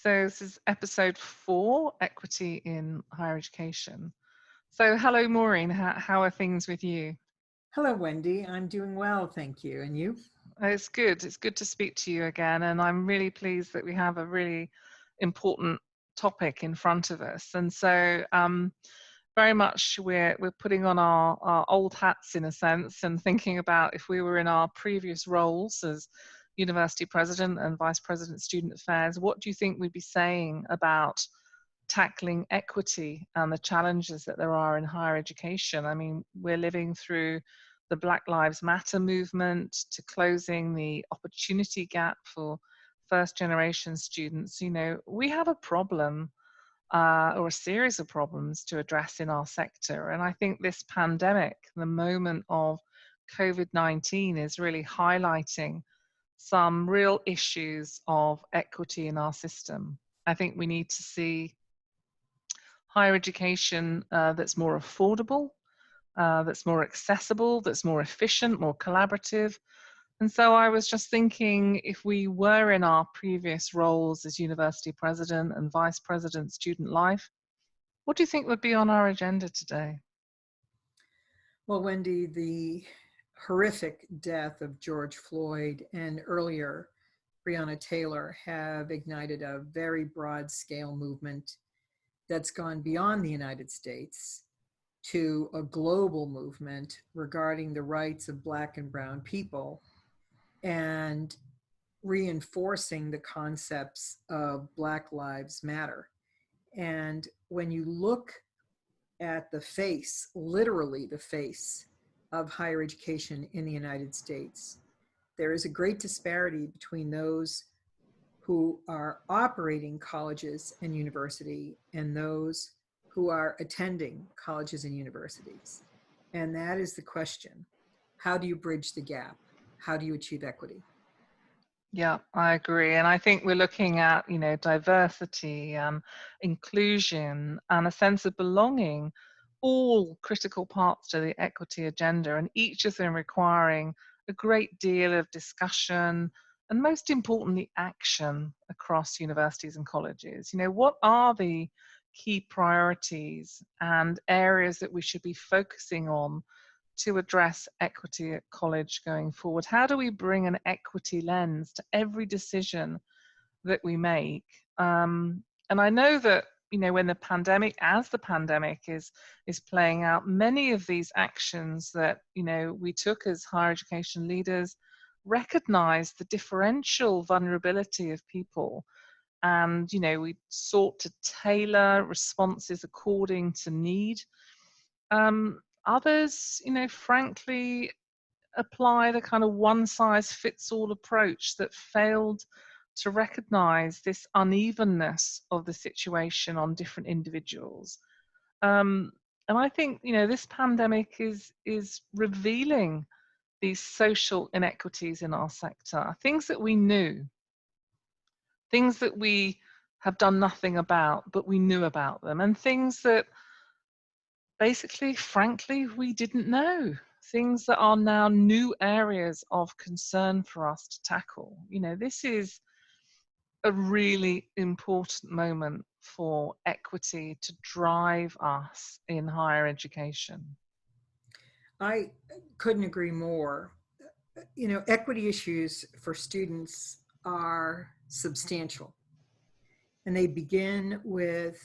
So this is episode 4, Equity in Higher Education. So hello, Maureen. How are things with you? Hello, Wendy. I'm doing well, thank you. And you? It's good. It's good to speak to you again. And I'm really pleased that we have a really important topic in front of us. And so very much we're putting on our old hats in a sense and thinking about if we were in our previous roles as university president and vice president student affairs, what do you think we'd be saying about tackling equity and the challenges that there are in higher education? I mean, we're living through the Black Lives Matter movement to closing the opportunity gap for first generation students. You know, we have a problem or a series of problems to address in our sector. And I think this pandemic, the moment of COVID-19, is really highlighting some real issues of equity in our system. I think we need to see higher education that's more affordable, that's more accessible, that's more efficient, more collaborative. And so I was just thinking, if we were in our previous roles as university president and vice president student life, what do you think would be on our agenda today? Well, Wendy, the horrific death of George Floyd and earlier Breonna Taylor have ignited a very broad scale movement that's gone beyond the United States to a global movement regarding the rights of Black and Brown people and reinforcing the concepts of Black Lives Matter. And when you look at the face, literally the face of higher education in the United States, there is a great disparity between those who are operating colleges and university and those who are attending colleges and universities. And that is the question. How do you bridge the gap? How do you achieve equity? Yeah, I agree. And I think we're looking at, you know, diversity and inclusion and a sense of belonging, all critical parts to the equity agenda, and each of them requiring a great deal of discussion and, most importantly, action across universities and colleges. You know, what are the key priorities and areas that we should be focusing on to address equity at college going forward? How do we bring an equity lens to every decision that we make? And I know that, you know, when the pandemic, as the pandemic is playing out, many of these actions that, you know, we took as higher education leaders recognize the differential vulnerability of people. And, you know, we sought to tailor responses according to need. Others, you know, frankly, applied a kind of one size fits all approach that failed to recognize this unevenness of the situation on different individuals. Um, and I think, you know, this pandemic is revealing these social inequities in our sector, things that we knew, things that we have done nothing about, but we knew about them, and things that basically, frankly, we didn't know. Things that are now new areas of concern for us to tackle. You know, this is a really important moment for equity to drive us in higher education. I couldn't agree more. You know, equity issues for students are substantial, and they begin with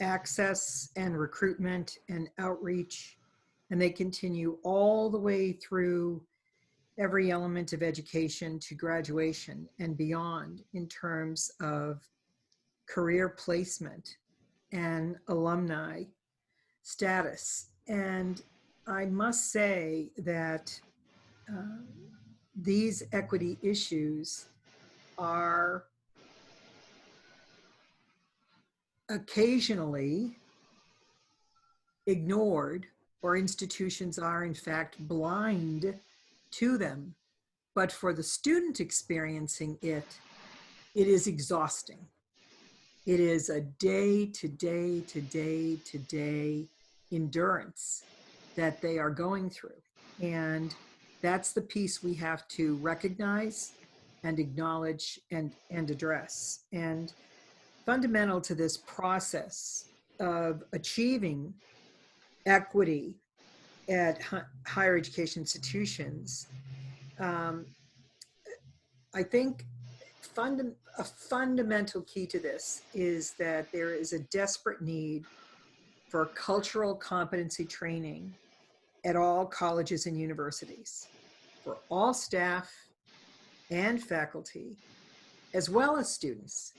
access and recruitment and outreach, and they continue all the way through every element of education to graduation and beyond in terms of career placement and alumni status. And I must say that uh, these equity issues are occasionally ignored, or institutions are in fact blind to them. But for the student experiencing it, it is exhausting. It is a day to day to day to day endurance that they are going through. And that's the piece we have to recognize and acknowledge and address. And fundamental to this process of achieving equity at higher education institutions, I think a fundamental key to this is that there is a desperate need for cultural competency training at all colleges and universities for all staff and faculty, as well as students,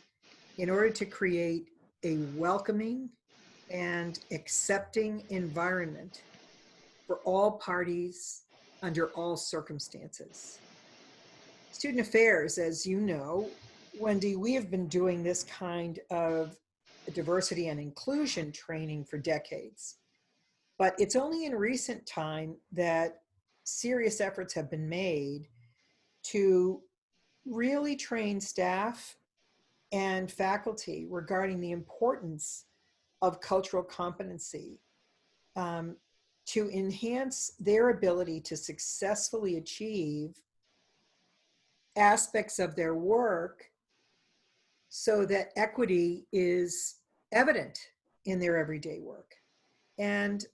in order to create a welcoming and accepting environment for all parties under all circumstances. Student Affairs, as you know, Wendy, we have been doing this kind of diversity and inclusion training for decades. But it's only in recent time that serious efforts have been made to really train staff and faculty regarding the importance of cultural competency, to enhance their ability to successfully achieve aspects of their work so that equity is evident in their everyday work. And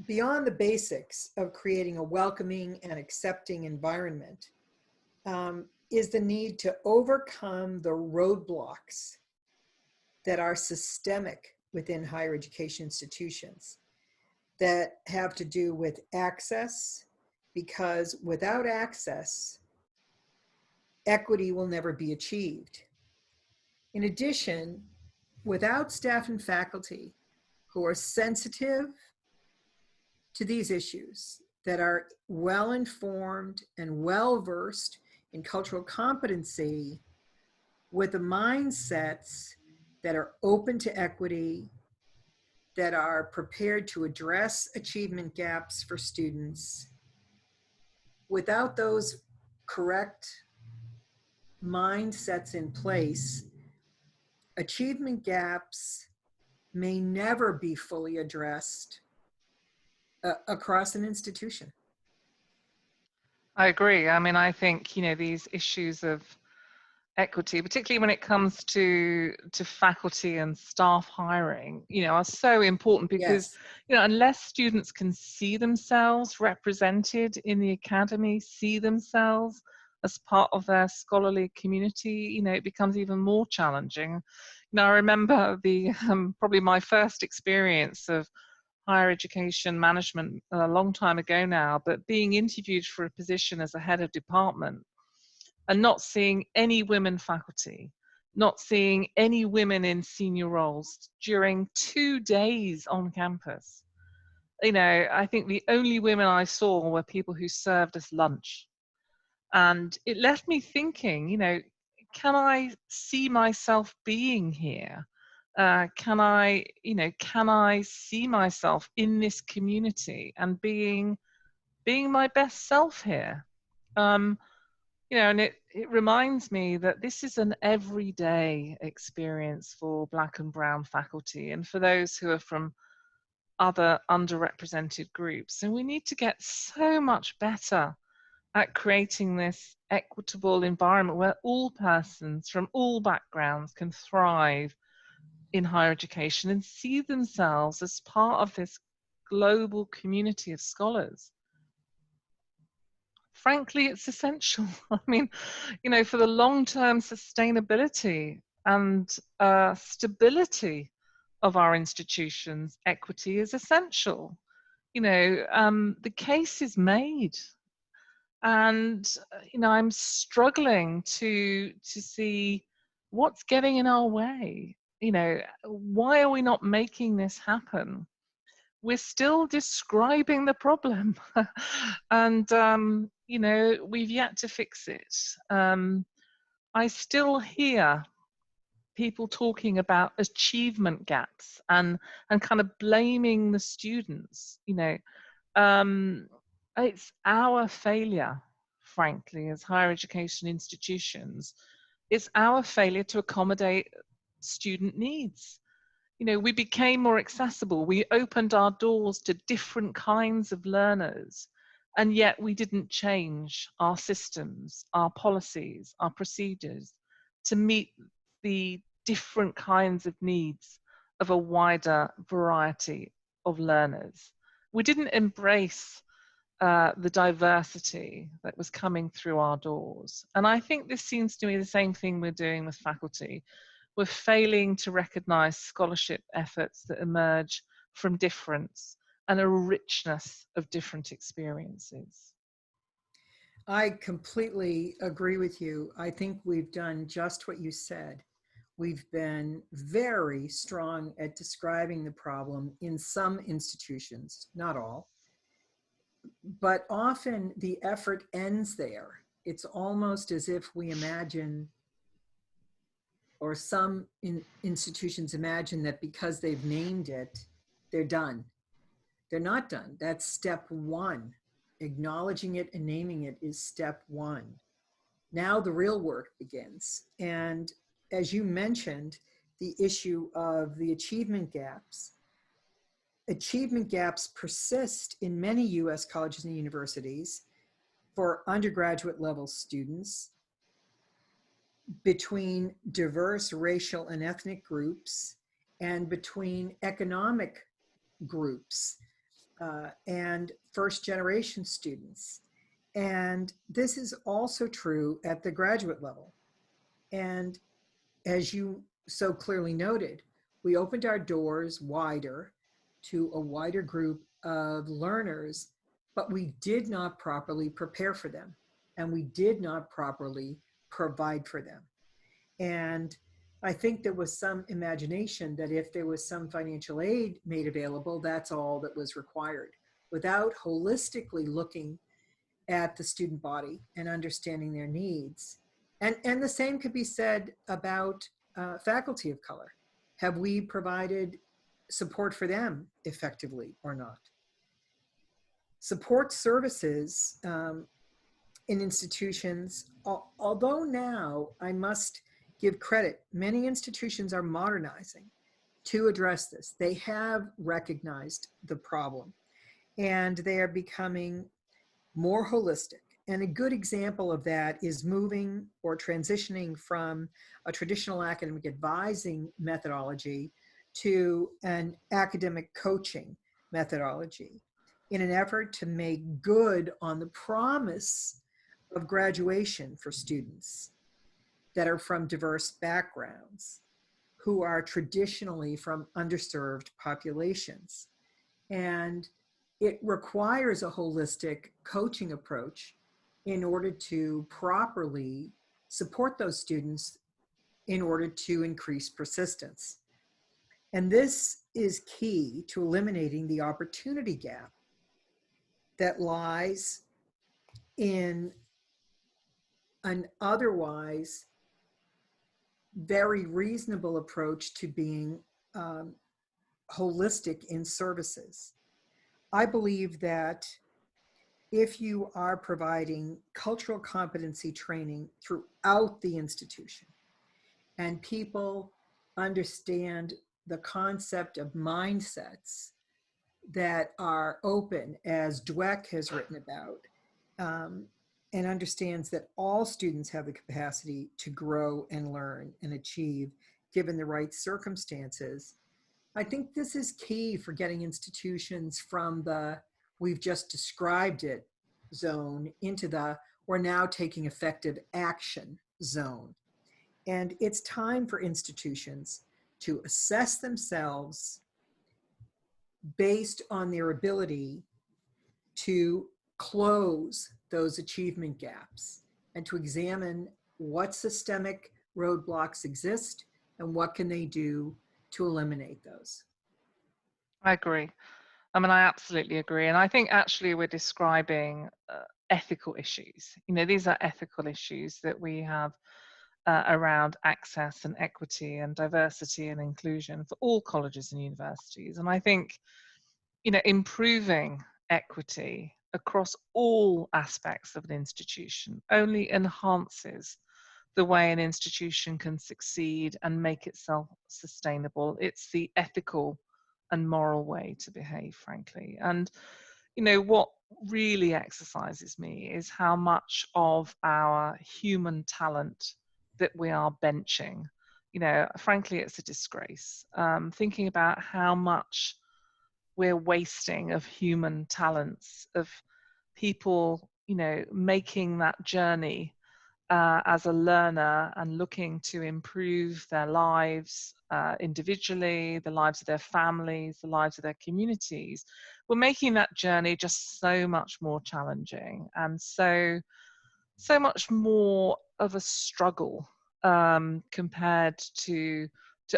beyond the basics of creating a welcoming and accepting environment, is the need to overcome the roadblocks that are systemic within higher education institutions that have to do with access, because without access, equity will never be achieved. In addition, without staff and faculty who are sensitive to these issues, that are well-informed and well-versed in cultural competency, with the mindsets that are open to equity, that are prepared to address achievement gaps for students, without those correct mindsets in place, achievement gaps may never be fully addressed across an institution. I agree. I mean, I think, these issues of equity, particularly when it comes to faculty and staff hiring, are so important because, Yes. Unless students can see themselves represented in the academy, see themselves as part of their scholarly community, it becomes even more challenging. I remember probably my first experience of higher education management a long time ago now, but being interviewed for a position as a head of department and not seeing any women faculty, not seeing any women in senior roles during 2 days on campus. I think the only women I saw were people who served us lunch. And it left me thinking, can I see myself being here? Can I see myself in this community and being my best self here? And it reminds me that this is an everyday experience for Black and brown faculty and for those who are from other underrepresented groups. And we need to get so much better at creating this equitable environment where all persons from all backgrounds can thrive in higher education and see themselves as part of this global community of scholars. Frankly, it's essential. I mean, for the long-term sustainability and stability of our institutions, equity is essential. The case is made, and I'm struggling to see what's getting in our way. Why are we not making this happen? We're still describing the problem and we've yet to fix it. I still hear people talking about achievement gaps and kind of blaming the students. It's our failure, frankly, as higher education institutions. It's our failure to accommodate student needs. We became more accessible. We opened our doors to different kinds of learners, and yet we didn't change our systems, our policies, our procedures to meet the different kinds of needs of a wider variety of learners. We didn't embrace the diversity that was coming through our doors. And I think this seems to me the same thing we're doing with faculty. We're failing to recognise scholarship efforts that emerge from difference and a richness of different experiences. I completely agree with you. I think we've done just what you said. We've been very strong at describing the problem in some institutions, not all, but often the effort ends there. It's almost as if we imagine, or some institutions imagine, that because they've named it, they're done. They're not done. That's step one. Acknowledging it and naming it is step one. Now the real work begins. And as you mentioned, the issue of the achievement gaps. Achievement gaps persist in many US colleges and universities for undergraduate level students, between diverse racial and ethnic groups, and between economic groups and first generation students. And this is also true at the graduate level. And as you so clearly noted, we opened our doors wider to a wider group of learners, but we did not properly prepare for them, and we did not properly provide for them. And I think there was some imagination that if there was some financial aid made available, that's all that was required, without holistically looking at the student body and understanding their needs. And the same could be said about faculty of color. Have we provided support for them effectively or not? Support services in institutions, although now I must give credit, many institutions are modernizing to address this. They have recognized the problem and they are becoming more holistic. And a good example of that is moving or transitioning from a traditional academic advising methodology to an academic coaching methodology in an effort to make good on the promise of graduation for students that are from diverse backgrounds, who are traditionally from underserved populations. And it requires a holistic coaching approach in order to properly support those students in order to increase persistence. And this is key to eliminating the opportunity gap that lies in an otherwise very reasonable approach to being holistic in services. I believe that if you are providing cultural competency training throughout the institution and people understand the concept of mindsets that are open, as Dweck has written about, and understands that all students have the capacity to grow and learn and achieve given the right circumstances, I think this is key for getting institutions from the "we've just described it" zone into the "we're now taking effective action" zone. And it's time for institutions to assess themselves based on their ability to close those achievement gaps and to examine what systemic roadblocks exist and what can they do to eliminate those. I agree. I mean, I absolutely agree. And I think actually we're describing ethical issues. You know, these are ethical issues that we have around access and equity and diversity and inclusion for all colleges and universities. And I think, you know, improving equity across all aspects of an institution only enhances the way an institution can succeed and make itself sustainable. It's the ethical and moral way to behave, frankly. And, you know, what really exercises me is how much of our human talent that we are benching frankly, it's a disgrace. Thinking about how much we're wasting of human talents, of people, making that journey as a learner and looking to improve their lives individually, the lives of their families, the lives of their communities. We're making that journey just so much more challenging and so much more of a struggle compared to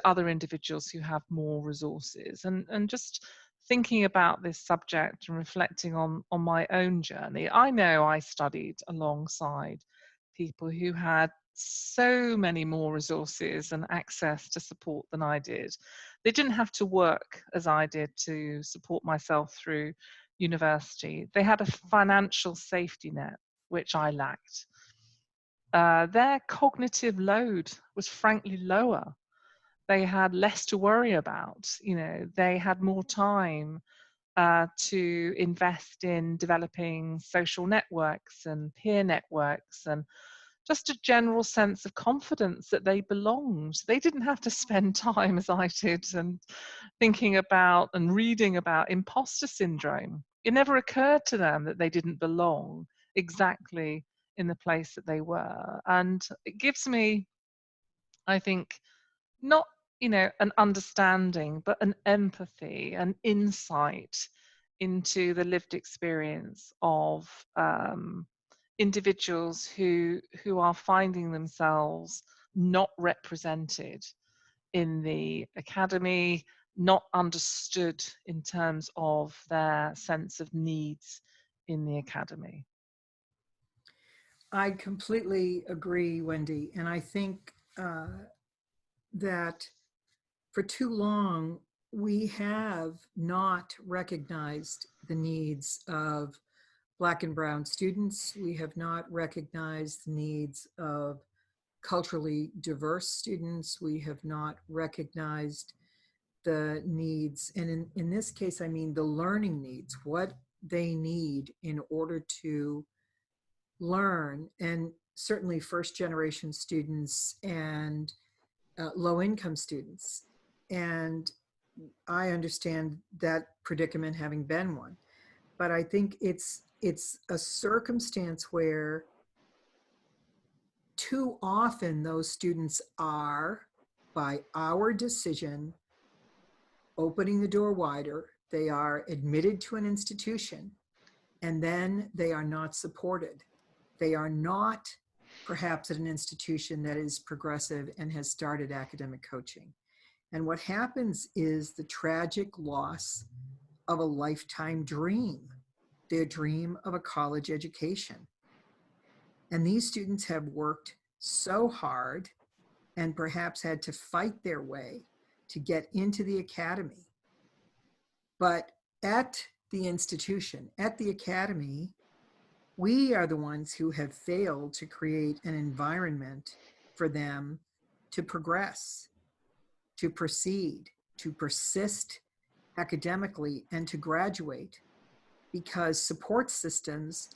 other individuals who have more resources. And just thinking about this subject and reflecting on my own journey, I know I studied alongside people who had so many more resources and access to support than I did. They didn't have to work as I did to support myself through university. They had a financial safety net, which I lacked. Their cognitive load was frankly lower. They had less to worry about. They had more time to invest in developing social networks and peer networks and just a general sense of confidence that they belonged. They didn't have to spend time as I did and thinking about and reading about imposter syndrome. It never occurred to them that they didn't belong exactly in the place that they were. And it gives me, I think, not an understanding, but an empathy, an insight into the lived experience of individuals who are finding themselves not represented in the academy, not understood in terms of their sense of needs in the academy. I completely agree, Wendy. And I think that for too long, we have not recognized the needs of Black and Brown students. We have not recognized the needs of culturally diverse students. We have not recognized the needs, and in this case, I mean the learning needs, what they need in order to learn. And certainly first generation students and low income students. And I understand that predicament, having been one. But I think it's a circumstance where too often those students are, by our decision, opening the door wider. They are admitted to an institution, and then they are not supported. They are not perhaps at an institution that is progressive and has started academic coaching. And what happens is the tragic loss of a lifetime dream, their dream of a college education. And these students have worked so hard and perhaps had to fight their way to get into the academy. But at the institution, at the academy, we are the ones who have failed to create an environment for them to progress, to proceed, to persist academically, and to graduate, because support systems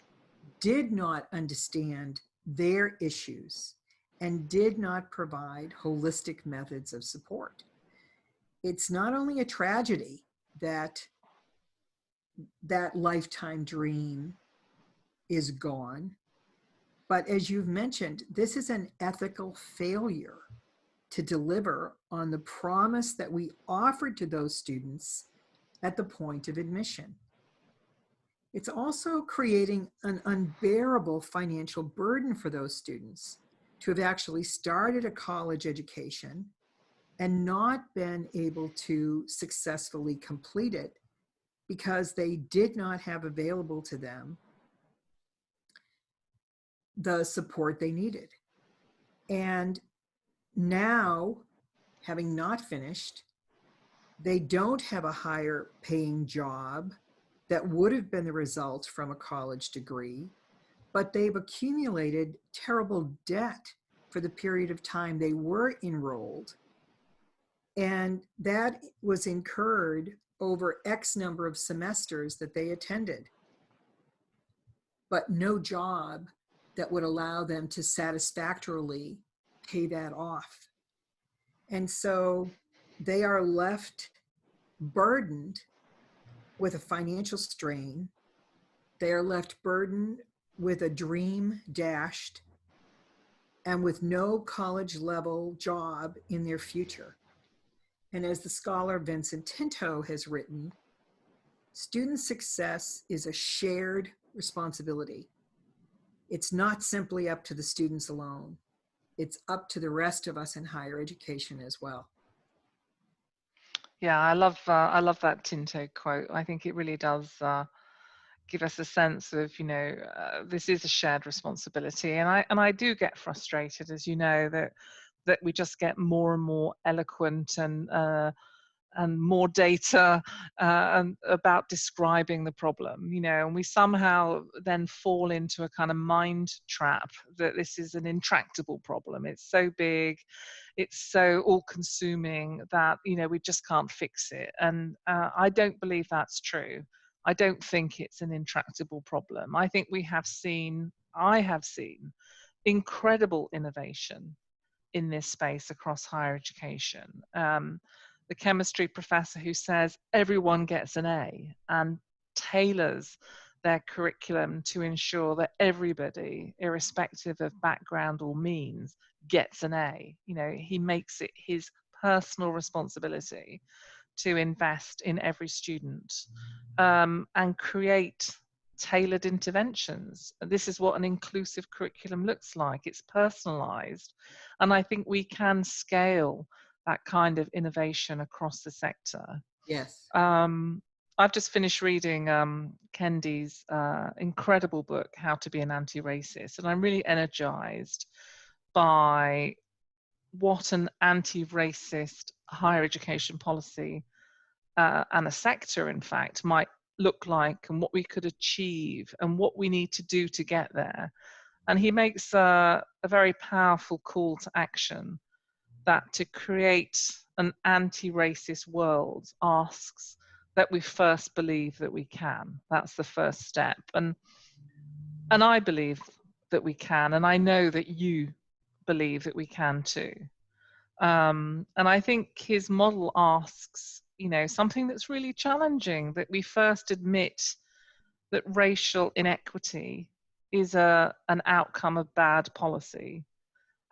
did not understand their issues and did not provide holistic methods of support. It's not only a tragedy that that lifetime dream is gone, but as you've mentioned, this is an ethical failure to deliver on the promise that we offered to those students at the point of admission. It's also creating an unbearable financial burden for those students to have actually started a college education and not been able to successfully complete it because they did not have available to them the support they needed. And now, having not finished, they don't have a higher paying job that would have been the result from a college degree, but they've accumulated terrible debt for the period of time they were enrolled. And that was incurred over X number of semesters that they attended, but no job that would allow them to satisfactorily pay that off. And so they are left burdened with a financial strain. They are left burdened with a dream dashed and with no college level job in their future. And as the scholar Vincent Tinto has written, student success is a shared responsibility. It's not simply up to the students alone. It's up to the rest of us in higher education as well. Yeah, I love that Tinto quote. I think it really does give us a sense of, you know, this is a shared responsibility. And I do get frustrated, as you know, that we just get more and more eloquent and more data and about describing the problem, you know, and we somehow then fall into a kind of mind trap that this is an intractable problem. It's so big, it's so all-consuming that, you know, we just can't fix it. And I don't believe that's true. I don't think it's an intractable problem. I think I have seen incredible innovation in this space across higher education. The chemistry professor who says everyone gets an A and tailors their curriculum to ensure that everybody, irrespective of background or means, gets an A. You know, he makes it his personal responsibility to invest in every student and create tailored interventions. This is what an inclusive curriculum looks like. It's personalized. And I think we can scale that kind of innovation across the sector. Yes. I've just finished reading Kendi's incredible book, How to Be an Anti-Racist, and I'm really energized by what an anti-racist higher education policy and a sector, in fact, might look like, and what we could achieve and what we need to do to get there. And he makes a very powerful call to action that to create an anti-racist world asks that we first believe that we can. That's the first step. And I believe that we can, and I know that you believe that we can too. And I think his model asks, you know, something that's really challenging, that we first admit that racial inequity is an outcome of bad policy.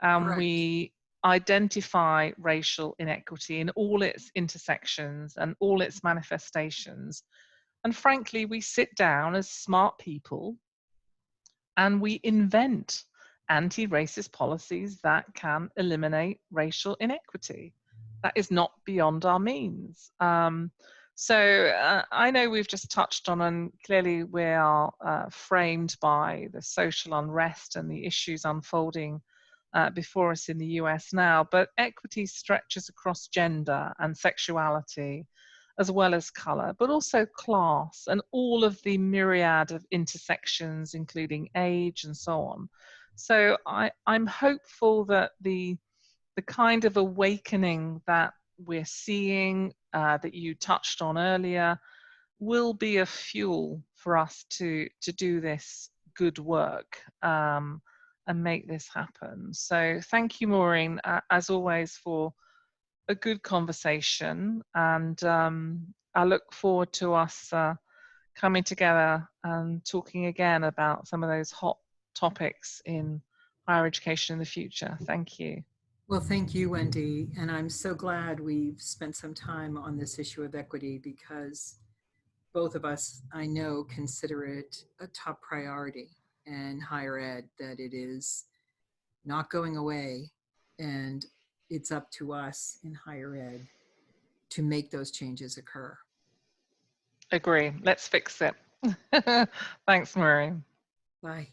And Correct. we identify racial inequity in all its intersections and all its manifestations. And frankly, we sit down as smart people and we invent anti-racist policies that can eliminate racial inequity. That is not beyond our means. So I know we've just touched on, and clearly we are framed by the social unrest and the issues unfolding before us in the US now, but equity stretches across gender and sexuality, as well as colour, but also class and all of the myriad of intersections, including age and so on. So I'm hopeful that the kind of awakening that we're seeing, that you touched on earlier, will be a fuel for us to do this good work and make this happen. So thank you, Maureen, as always, for a good conversation, and I look forward to us coming together and talking again about some of those hot topics in higher education in the future. Thank you. Well, thank you, Wendy. And I'm so glad we've spent some time on this issue of equity, because both of us, I know, consider it a top priority in higher ed, that it is not going away. And it's up to us in higher ed to make those changes occur. Agree. Let's fix it. Thanks, Maureen. Bye.